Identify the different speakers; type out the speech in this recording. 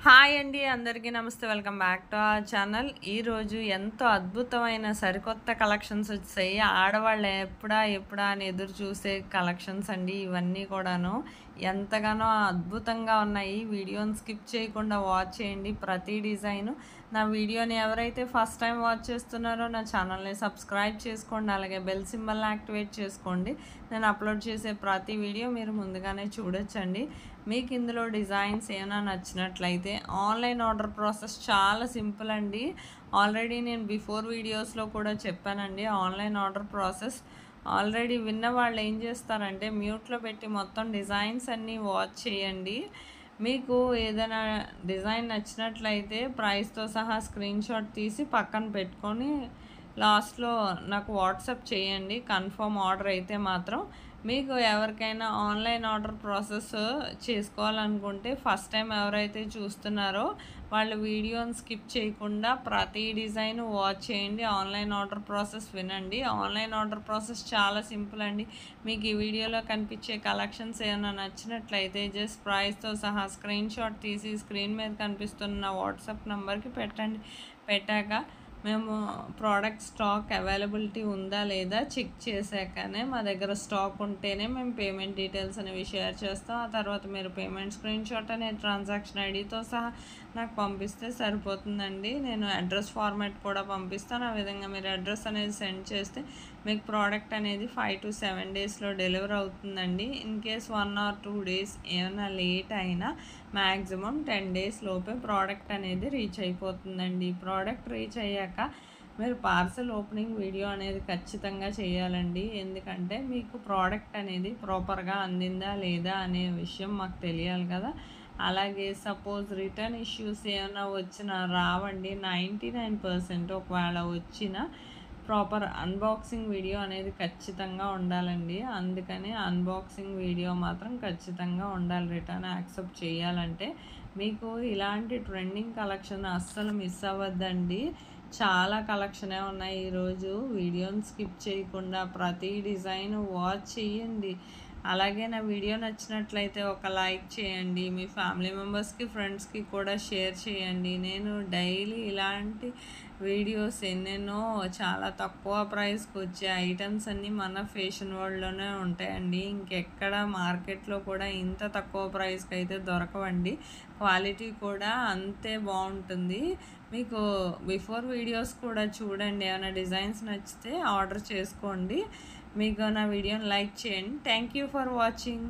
Speaker 1: Hi అండి, అందరికీ నమస్తే. Welcome back to our channel. ఈరోజు ఎంతో అద్భుతమైన సరికొత్త కలెక్షన్స్ వచ్చాయి. ఆడవాళ్ళు ఎప్పుడా అని ఎదురు చూసే కలెక్షన్స్ అండి ఇవన్నీ కూడాను. ఎంతగానో అద్భుతంగా ఉన్నాయి. వీడియోని స్కిప్ చేయకుండా వాచ్ చేయండి. ప్రతి డిజైను నా వీడియోని ఎవరైతే ఫస్ట్ టైం వాచ్ చేస్తున్నారో నా ఛానల్ని సబ్స్క్రైబ్ చేసుకోండి. అలాగే బెల్ సింబల్ని యాక్టివేట్ చేసుకోండి. నేను అప్లోడ్ చేసే ప్రతి వీడియో మీరు ముందుగానే చూడొచ్చండి. మీకు ఇందులో డిజైన్స్ ఏమైనా నచ్చినట్లయితే ఆన్లైన్ ఆర్డర్ ప్రాసెస్ చాలా సింపుల్ అండి. ఆల్రెడీ నేను బిఫోర్ వీడియోస్లో కూడా చెప్పానండి. ఆన్లైన్ ఆర్డర్ ప్రాసెస్ ఆల్రెడీ విన్న వాళ్ళు ఏం చేస్తారంటే మ్యూట్లో పెట్టి మొత్తం డిజైన్స్ అన్నీ వాచ్ చేయండి. మీకు ఏదైనా డిజైన్ నచ్చినట్లయితే ప్రైస్తో సహా స్క్రీన్ షాట్ తీసి పక్కన పెట్టుకొని లాస్ట్లో నాకు వాట్సాప్ చేయండి. కన్ఫర్మ్ ఆర్డర్ అయితే మాత్రం. మీకు ఎవరికైనా ఆన్లైన్ ఆర్డర్ ప్రాసెస్ చేసుకోవాలనుకుంటే ఫస్ట్ టైం ఎవరైతే చూస్తున్నారో వాళ్ళు వీడియోని స్కిప్ చేయకుండా ప్రతి డిజైన్ వాచ్ చేయండి. ఆన్లైన్ ఆర్డర్ ప్రాసెస్ వినండి. ఆన్లైన్ ఆర్డర్ ప్రాసెస్ చాలా సింపుల్ అండి. మీకు ఈ వీడియోలో కనిపించే కలెక్షన్స్ ఏమైనా నచ్చినట్లయితే జస్ట్ ప్రైస్తో సహా స్క్రీన్ షాట్ తీసి స్క్రీన్ మీద కనిపిస్తున్న వాట్సాప్ నెంబర్కి పెట్టండి. పెట్టాక మేము ప్రోడక్ట్ స్టాక్ అవైలబిలిటీ ఉందా లేదా చెక్ చేశాకనే మా దగ్గర స్టాక్ ఉంటేనే మేము పేమెంట్ డీటెయిల్స్ అనేవి షేర్ చేస్తాం. ఆ తర్వాత మీరు పేమెంట్ స్క్రీన్ షాట్ అనే ట్రాన్సాక్షన్ ఐడితో సహా నాకు పంపిస్తే సరిపోతుందండి. నేను అడ్రస్ ఫార్మాట్ కూడా పంపిస్తాను. ఆ విధంగా మీరు అడ్రస్ అనేది సెండ్ చేస్తే మీకు ప్రోడక్ట్ అనేది 5 to 7 డేస్లో డెలివర్ అవుతుందండి. ఇన్ కేస్ 1 or 2 డేస్ ఏమైనా లేట్ అయినా మ్యాక్సిమం 10 డేస్ లోపే ప్రోడక్ట్ అనేది రీచ్ అయిపోతుందండి. ప్రోడక్ట్ రీచ్ అయ్యాక మీరు పార్సల్ ఓపెనింగ్ వీడియో అనేది ఖచ్చితంగా చేయాలండి. ఎందుకంటే మీకు ప్రోడక్ట్ అనేది ప్రాపర్గా అందిందా లేదా అనే విషయం మాకు తెలియాలి కదా. అలాగే సపోజ్ రిటర్న్ ఇష్యూస్ ఏమైనా వచ్చినా రావండి. 99% ఒకవేళ వచ్చినా ప్రాపర్ అన్బాక్సింగ్ వీడియో అనేది ఖచ్చితంగా ఉండాలండి. అందుకని అన్బాక్సింగ్ వీడియో మాత్రం ఖచ్చితంగా ఉండాలి రిటర్న్ యాక్సెప్ట్ చేయాలంటే. మీకు ఇలాంటి ట్రెండింగ్ కలెక్షన్ అస్సలు మిస్ అవ్వద్దండి. చాలా కలెక్షనే ఉన్నాయి. ఈరోజు వీడియోని స్కిప్ చేయకుండా ప్రతి డిజైన్ వాచ్ చేయండి. అలాగే నా వీడియో నచ్చినట్లయితే ఒక లైక్ చేయండి. మీ ఫ్యామిలీ మెంబర్స్కి ఫ్రెండ్స్కి కూడా షేర్ చేయండి. నేను డైలీ ఇలాంటి వీడియోస్ ఎన్నెన్నో చాలా తక్కువ ప్రైస్కి వచ్చే ఐటమ్స్ అన్నీ మన ఫ్యాషన్ వరల్డ్లోనే ఉంటాయండి. ఇంకెక్కడ మార్కెట్లో కూడా ఇంత తక్కువ ప్రైస్కి అయితే దొరకవండి. క్వాలిటీ కూడా అంతే బాగుంటుంది. మీకు బిఫోర్ వీడియోస్ కూడా చూడండి. ఏమైనా డిజైన్స్ నచ్చితే ఆర్డర్ చేసుకోండి. మీకు నా వీడియోని లైక్ చేయండి. Thank you for watching.